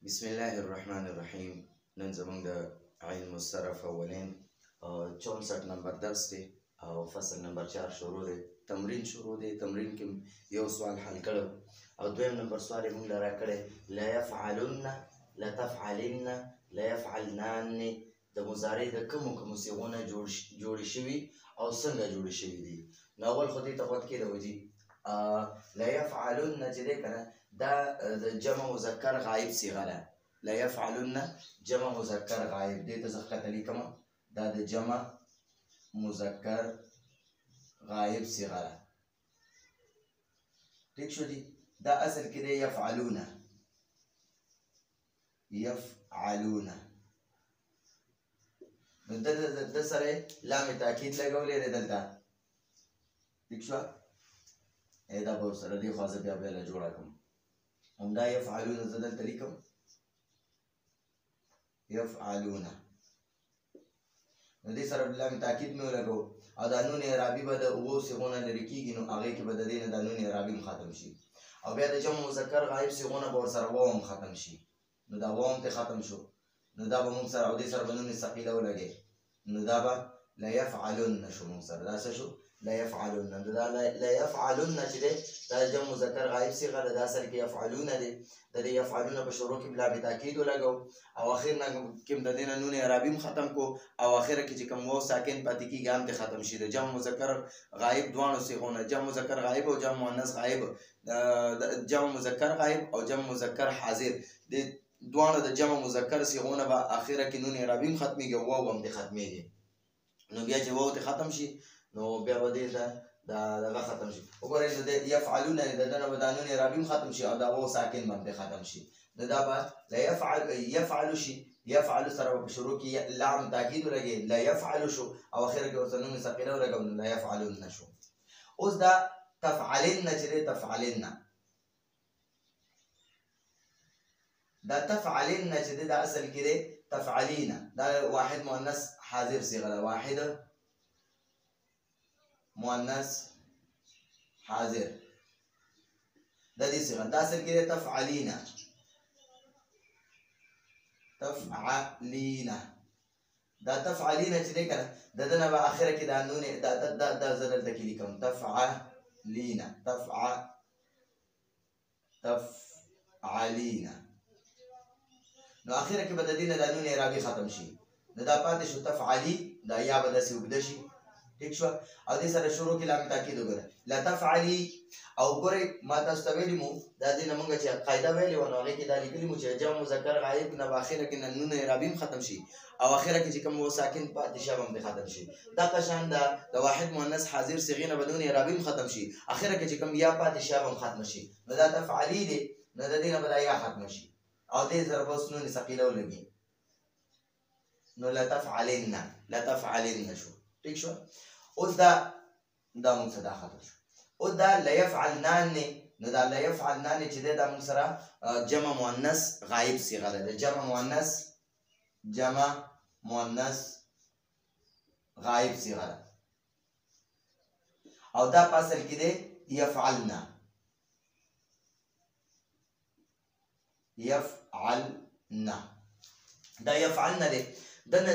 بسم الله الرحمن الرحیم. نن زموږ د علم الصرف اولین 64 نمبر درس دی او فصل نمبر 4 شروع دی. تمرین شروع دی. تمرین کې یو سوال حل کړو او دویم نمبر سوال یې موږ له راکړی لا یفعلن لتفعلن لا یفعلنان د مضارع د کومو صیغونه جوړې شوي او څنګه جوړې شوي دي. نو اول خو دې ته غوږ کېدوه جي لا یفعلن چې دی که نه دا د جمع مذکر غایب صیغه ده. لا یفعلن جمع مذکر غایب دې ته زه ښکته لیکم دا د جمع مذکر غایب صیغه ده. ټیک شو جي. دا اصل کې دی یفعلون نو د سره لام تاکید لګولی دی دلته. ټیک شوه. دا به ورسره دې خوا زه بیا بیله جوړه کړم. همدا یفعلون زه دلته لیکم یفعلون نو دې سره لام تاکید مې ولګو او دا نون اعرابي به د اوو صیغونه لرې کېږي نو هغې کې به د دې نه دا نون اعرابي هم ختم شي او بیا د جمع مذکر غایب صیغونه به ورسره واو هم ختم شي. نو دا واو هم ترې ختم شو نو دا به موږ سره او دې سره به نون ثقیله ولګې نو دا به لا یفعلن شو موږ سره. دا څه شو؟ لا یفعلن. دا لا یفعلن چې دی دا جمع مذکر غایب صیغه ده. دا اصل کې یفعلون دی. د دې یفعلون په شروع کې لام تاکید ولګو او اخر نه کې د دې نه نون اعرابي هم ختم کو او اخره کې چې کوم واو ساکن پاتې کېږي هم ترې ختم شي. د جمع مذکر غایب دواړو صیغونه جمع مذکر غایب او جمع مؤنث غایب جمع مذکر غایب او جمع مذکر حاضر د دواړو د جمع مذکر صیغونه به اخره کې نون اعرابي هم ختمېږي او واو هم ترې ختمېږي. نو بیا چې واو ترې ختم شي نو بیا به دې ته دغه ختم شي. وګورئ د یفعلون د ده نه به دا نون اعرابي هم ختم شي او دا واو ساکن به هم ترې ختم شي. نو دا به لا یفعلو شي. یفعلو سره به په شروع کې لام تاکید ولګې لا یفعلو شو او اخره کې ورسره نون ثقیله ولګو نو لا یفعلون شو. اوس دا تفعلن چې دی تفعلن دا تفعلن چې دی دا اصل کې دی تفعلینا دا واحد مؤنث حاضر صیغه ده. واحد مؤنث حاضر د دې صيغه دا اصل کې تفعلینا دا تفعلینا چې دی کنه د دنه به اخره کې دا نون دا زدل د کې لیکم تفعلینا نو اخره کې به د دې نه دا نون اعرابي ختم شي. نو دا پاتې شو تفعلی دا یا به داسې اوږده شي. ٹھیک شو. او دې سره شروع کې لام تاکید وګوره لا تفعلی او ګورئ ما تاسو ته ویلي مو دا دې نه مونږ چې قاعده ویلې وه نو هغې کې دا لیکلي مو چې جمع مذکر غایب نه به اخره کې نه نون اعرابي هم ختم شي او اخره کې چې کوم و ساکن پاتې شي هم پرې ختم شي. دغه شان د واحد مؤنث حاضر صیغې نه به نون اعرابي هم ختم شي اخره کې چې کوم یا پاتې شي هم ختم شي. نو دا تفعلی دی نو د دې نه به دا یا ختم شي او دې سره به اوس نون ثقیله ولګي نو لا تفعلن شو. ٹھیک شو. اوس دا موږ څه دا ختم شو. اوس دا لا یفعلنان نو دا لا یفعلنان چې دی دا موږ سره جمع مؤنث غایب صیغه ده. د جمع مؤنث غایب صیغه ده او دا په اصل کې دی یفعلنا دا یفعلنا دی دنه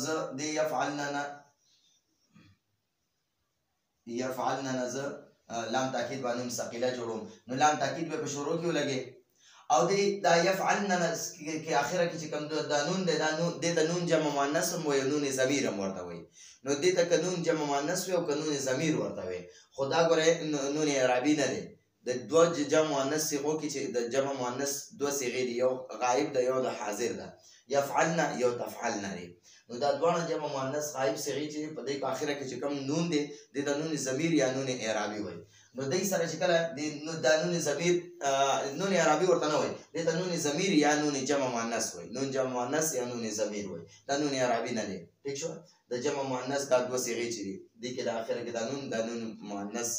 زه د یفعلنا زه لام تاکید باندې ثقیله جوړوم نو لام تاکید به په شروع کې ولګي او دا یفعلنا کې اخره کې چې کوم دا نون دی دا نون د نون جمع مؤنث هم وایي نون ضمیر هم ورته وایي. نو دې ته که نون جمع مؤنث وي او که نون ضمیر ورته وایي خو دا ګورئ نون اعرابي نه دی. د دوه جمع مؤنث صیغو کې چې د جمع مؤنث دوه صیغې دي یو غایب ده یو د حاضر ده. یفعلنا یو تفعلنا دی. نو دا دواړه جمع مؤنث غایب صیغې چې په دې په اخره کې چې کوم نون دی د نون ضمیر یا نون اعرابي وایي. نو دې سره چې کله دا نون ضمیر نون اعرابي ورته نه وایي دې ته نون ضمیر یا نون جمع مؤنث وایي. نون جمع مؤنث یا نون ضمیر وایي. دا نون اعرابي نه دی. ٹھیک شو. د جمع مؤنث دا دوه صیغې چې دي دې کې د اخره کې دا نون مؤنث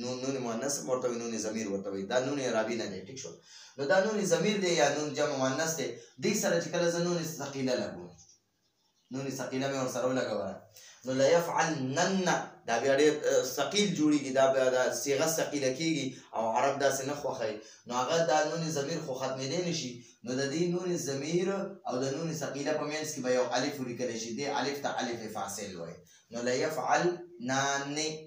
نون مؤنث ورته وایي نون ضمیر ورته وایي. دا نون اعرابي نه دی. ٹھیک شو. نو دا نون ضمیر دی یا نون جمع مؤنث دی. دې سره چې کله زه نون ثقیله لګوم نون ثقيله مې ورسره ولګوله نو لیفعلنن دا بیا ډېر ثقیل جوړېږي دا صیغه ثقیله کېږي او عرب داسې نه خوښوي نو هغه دا نون ضمیر خو ختمېدی نه شي نو د دې نون ضمیر او د نون ثقیله په منځ کې به یو الف ولیکلی شي دې الف ته الف فاصل وایي نو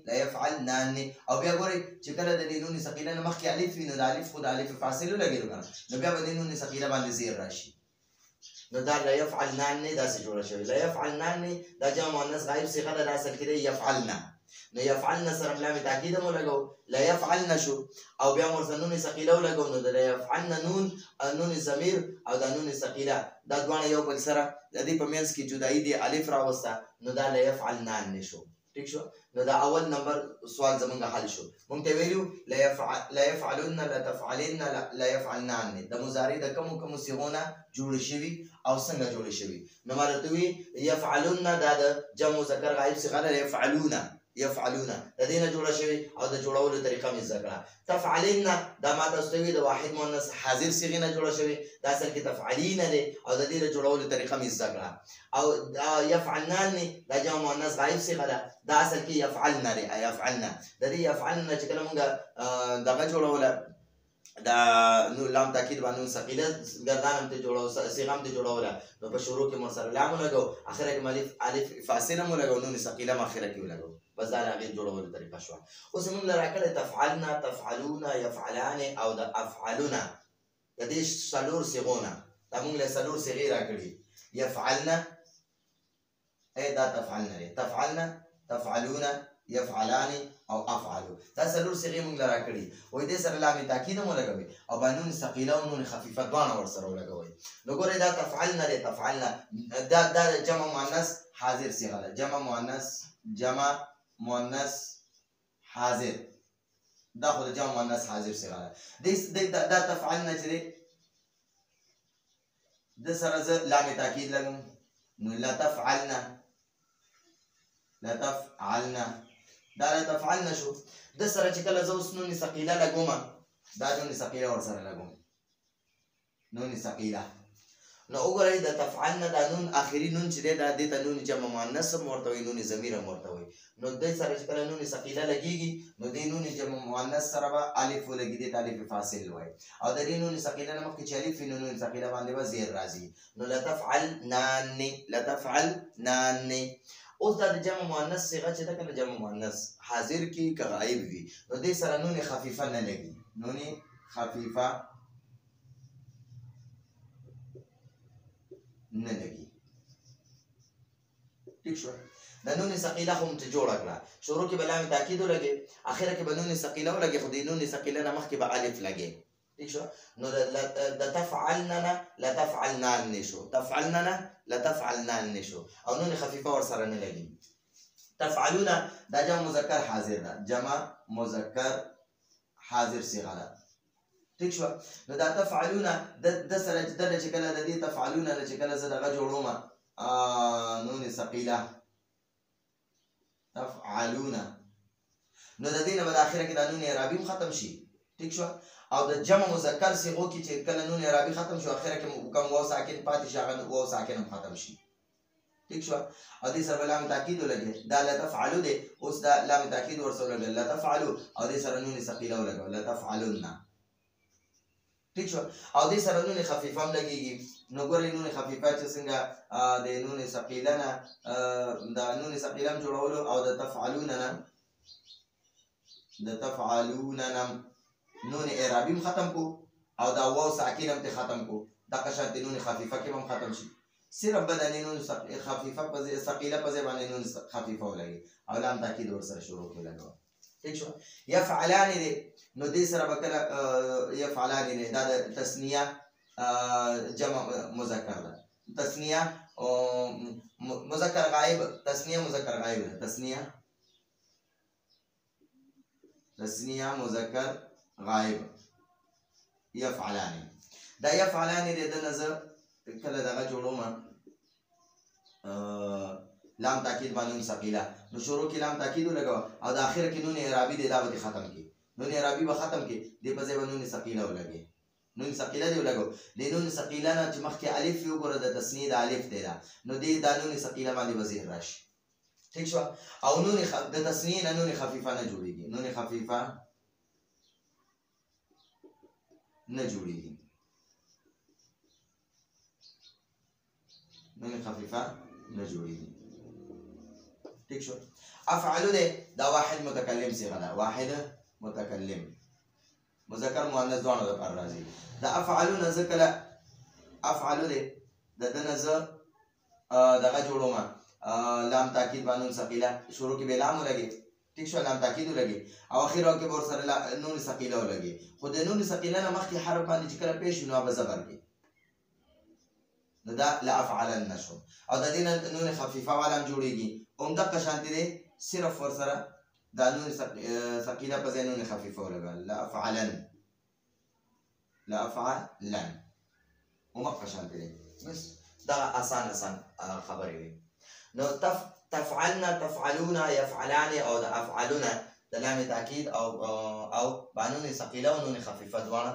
لیفعلنن او بیا ګورئ چې کله د دې نون ثقیله نه مخکې الف وي نو د الف خو د الف فاصل ولګېدو که نه نو بیا به دې نون ثقیله باندې زیر راشي نو دا لیفعلنن داسې جوړه شوې لیفعلنن دا جمع مؤنث غایب صیغه ده دا اصل کې دی یفعلن نو یفعلن سره لام تاکید مو لګو لیفعلن شو او بیا مو ورسره نون ثقیله ولګو نو د لیفعلن نون ضمیر او د نون ثقیله دا دواړه یو بل سره د دې په منځ کې جدایي دی الف راوسته نو دا لیفعلنن شو ٹھیک شو نو دا اول نمبر سوال زمونږ حل شو مونږ ته ویلو لیفعلن لتفعلن لیفعلنن د مضارع د کومو کومو صيغونه جوړ شوي او څنګه جوړ شوي نو مرته وی یفعلن دا د جمع مذکر غایب صيغه ده یفعلون د دې نه جوړه شوي او د جوړولو طریقه مې زده کړه تفعلن دا ما تاسو ته وی د واحد مؤنث حاضر صيغه نه جوړه شوي دا اصل کې تفعلین دی او د دې د جوړولو طریقه مې زده کړه او یفعلنان دا جمع مؤنث غایب صيغه ده دا اصل کې یفعلن دی یفعلن د دې یفعلن چې کله موږ دغه جوړوله دا نو لام تاکید باندې ثقيله گردان ته جوړو صيغه ته جوړوله نو په شروع کې مر سره لام لګو اخر کې الف فاصله مو لګو نو ثقيله اخر کې لګو بس دا هغه جوړولو طریقه شو اوس موږ راکړه تفعلنا تفعلون يفعلان او د افعلنا د دې څلور صيغونه دا موږ له څلور صيغې راکړي يفعلنا دا تفعلنا تفعلون يفعلان او افعلوا دا څلور صيغې موږ راکړي وای دې سره لام تاکید مو لګوي او بانون ثقيله او نون خفيفه دواړه ور سره لګوي نو ګوره دا تفعلنا دا جمع مؤنث حاضر صيغه ده جمع مؤنث حاضر دا خو د جمع مؤنث حاضر صيغه ده دا تفعلنا چې د سره ز لام تاکید لګم نو لا تفعلنا دا لا تفعلنا شو د سره چې کله زه اوس نون ثقيله لګوم دا نون ثقيله ور سره لګوم نون ثقيله نو وګورئ د تفعلنا دا نون اخري نون چې دا د ته نون جمع مؤنث مرته وي نون ضمیر مرته وي نو د سره چې کله نون ثقيله لګيږي نو د نون جمع مؤنث سره به الف ولګي د الف فاصل وي او د نون ثقيله نه مخکې چې الف نون ثقيله باندې به زیر راځي نو لا تفعلنان اوس دا د جمع مؤنث صيغه چې دا کله جمع مؤنث حاضر کې که غایب وي نو دې سره نون خفيفه نه لګي نون خفيفه نه لګي ٹھیک شو د نون ثقيله هم ته جوړ کړه شروع کې به لام تاکید ولګي اخر کې به نون ثقيله ولګي خو دې نون ثقيله نه مخکې به الف لګي ٹھیک شو نو د تفعلنا لتفعلنان نشو لتفعلنان نشو او نون خفيفه ور سره نه لګي تفعلون دا جمع مذکر حاضر ده جمع مذکر حاضر صيغه ده ٹھیک شو نو دا تفعلون د سره د چې کله د دې تفعلون د چې کله زه دغه جوړوم نون ثقيله تفعلون نو د دې نه په اخر کې د نون اعرابي ختم شي ٹھیک شو او د جمع مذکر صيغو کې چې کله نون اعرابي ختم شو اخر کې کوم واو ساکن پاتې شي هغه واو ساکن ختم شي ٹھیک شو او دې سره لام تاکید ولګي دا لا تفعلوا دې اوس دا لام تاکید ورسره لګي لا تفعلوا او دې سره نون ثقيله ولګي لا تفعلن ٹھیک شو او دې سره نون خفيفه هم لګيږي نو ګورې نون خفيفه چې څنګه د نون ثقيله نه د نون ثقيله هم جوړولو او د تفعلون نه نون اعرابي ختم کو او دا واو ساکن هم ختم کو دا قشات نون خفيفه کې هم ختم شي صرف بدن نون خفيفه په ثقيله په ځای باندې نون خفيفه ولګي او لام تاکید ور سره شروع کې لګو ٹھیک شو يفعلان دې نو دې سره وکړه يفعلان دې دا د تثنیه جمع مذکر ده تثنیه مذکر غائب تثنیه مذکر غائب تثنیه مذکر غائب يفعلان دا يفعلان دې د نظر کله دغه جوړوم لام تاکید باندې ثقيله نو شروع کې لام تاکید لګاو او د اخر کې نون اعرابي د دعوت ختم کی نون اعرابي به ختم کی د په ځای نون ثقيله ولګي نون ثقيله دی ولګو د نون ثقيله نه چې مخکې الف یو ګوره د تسنیه د الف دی دا نو دې دا نون ثقيله باندې وزیر راشي ٹھیک شو او نون د تسنیه نه نون خفیفه نه جوړیږي نون خفیفه نه جوړیږي نون خفیفه نه جوړیږي ٹھیک شو افعلوا ده دا واحد متکلم صيغه ده واحد متکلم مذکر مؤنث دوه د پر راځي دا افعلوا ذکر افعلوا ده د دنزه دغه جوړو ما لام تاکید باندې ثقيله شروع کې به لام ولګي ٹھیک شو لام تاکید ولګي او اخر کې ور سره نون ثقيله ولګي خو د نون ثقيله نه مخکې حرف باندې چې کله پیښ نو به زبر کې دا لا افعلن شو او د دې نون خفيفه والا جوړيږي اومده قشانتي دي صرف ور سره دا نون ثقيله په ځای نون خفيفه ولګا لا افعلن اومده قشانتي دي بس دا آسان خبرې دي نو تفعلنا تفعلون يفعلان او د افعلون د لام تاکید او بانون ثقيله او نون خفيفه دواړه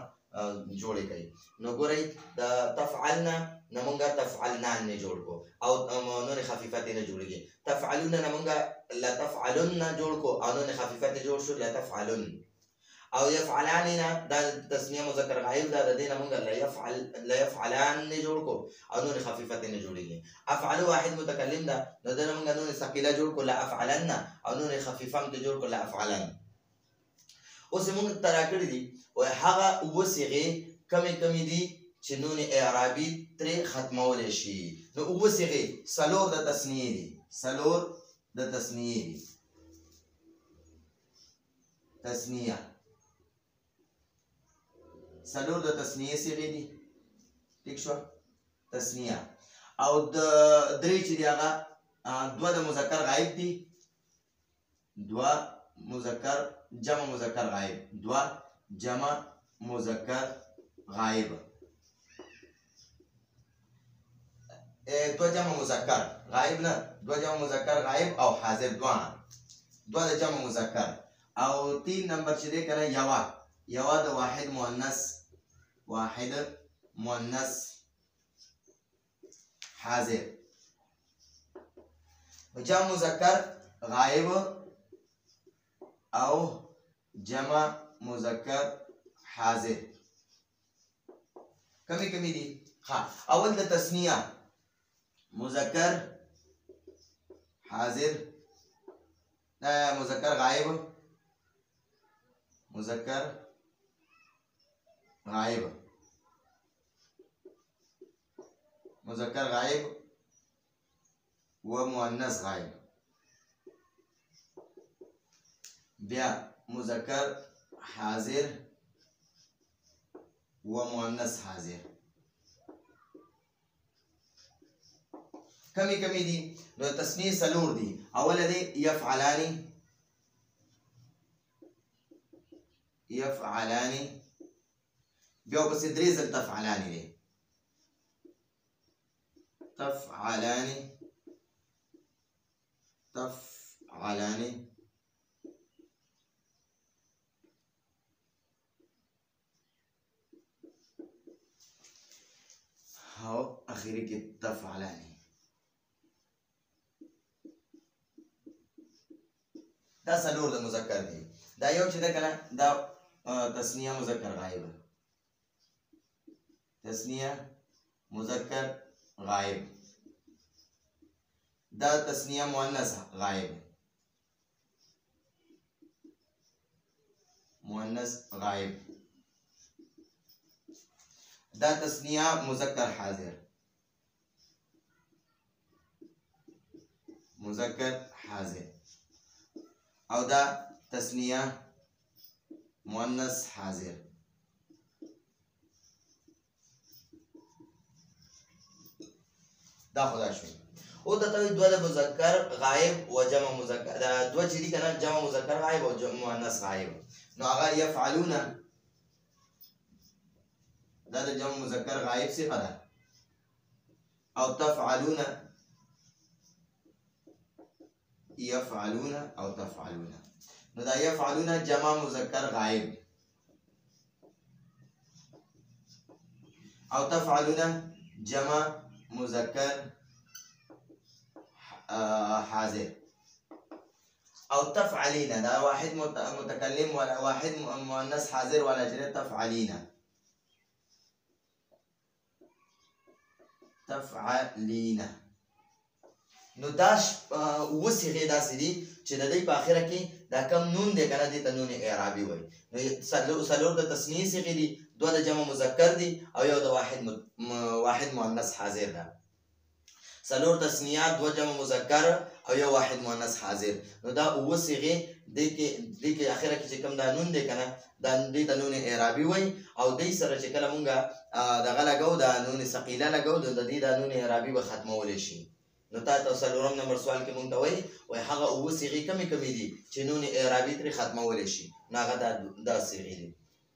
جوړې کوي نو ګورئ د تفعلنا نمونږه تفعلنا نه جوړ کو او نون خفيفه نه جوړيږي تفعلون نمونږه لا تفعلن جوړ کو او نون خفيفه جوړ شو لا تفعلن او يفعلان دا تسنیه مذکر غائب دا د دې نمونږه لا يفعلان نه جوړ کو او نون خفيفه نه جوړيږي افعل واحد متکلم دا د دې نمونږه نون ثقيله جوړ کو لا افعلن او نون خفيفه ته جوړ کو لا افعلن اوس موږ ترا کړی دي او هغه وسیغه کمی دي چې نون اعرابي ترې ختمول شي نو وسیغه سلور د تسنیه دي سلور د تسنیه دي تسنیه سلور د تسنیه سیغه دي ٹھیک شو تسنیه او د درې چې دی هغه دوه د مذکر غایب دي دوه مذکر جمع مذکر غائب دو جمع مذکر غائب دو جمع مذکر غائب نه دو جمع مذکر غائب او حاضر دو د جمع مذکر او 3 نمبر چې دی کنه یوا د واحد مؤنث حاضر جمع مذکر غائب او جمع مذکر حاضر کمی دي اول د تسنیه مذکر حاضر مذکر غائب مذکر غائب و مؤنث غائب بیا مذکر حاضر و مؤنث حاضر کمی دي نو تسنیه سلور دي اول دي يفعلان بیا پس درې ځل تفعلان دي تفعلان او اخیری کې تفعلان دا سلور د مذکر دي دا یو چې دا کنه دا تسنیه مذکر غائب دا تسنیه مؤنث غائب دا تسنیه مذکر حاضر او دا تسنیه مؤنث حاضر دا خدا شوی او دا دوه د مذکر غائب و جمع مذکر دا دوه چې دي کنه جمع مذکر غائب او جمع مؤنث غائب نو هغه يفعلون دا د جمع مذکر غائب صيغه ده او تفعلون نو دا يفعلون جمع مذکر غائب او تفعلون جمع مذکر حاضر، او تفعلين دا واحد متكلم ولا واحد مؤنث حاضر ولا جري تفعلين تفعلين. نو داش وصيغه داسې دي چې د دې په اخره کې دا کم نون دی کنه دې ته نون اعرابي وایي. نو څلور د تثنیې صيغې دي، دوه د جمع مذکر دي او یو د واحد مؤنث حاضر ده. څلور تثنیات، دوه جمع مذکر او یو واحد مؤنث حاضر. نو دا اوه صيغې دې کې اخره کې چې کوم دا نون دی کنه دا دې ته نون اعرابي وایي او دې سره چې کله مونږ دغه لګو دا نون ثقيله لګو د دې دا نون اعرابي به ختمولی شي. نو تا ته څلورم نمبر سوال کې مونږ ته وایي هغه اوه صيغې کمې دي چې نون اعرابي ترې ختمولی شي، نو هغه دا صيغې دي.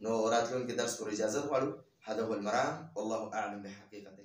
نو راتلونکي درس پورې اجازه غواړو. هذا هو المرام والله اعلم بحقيقة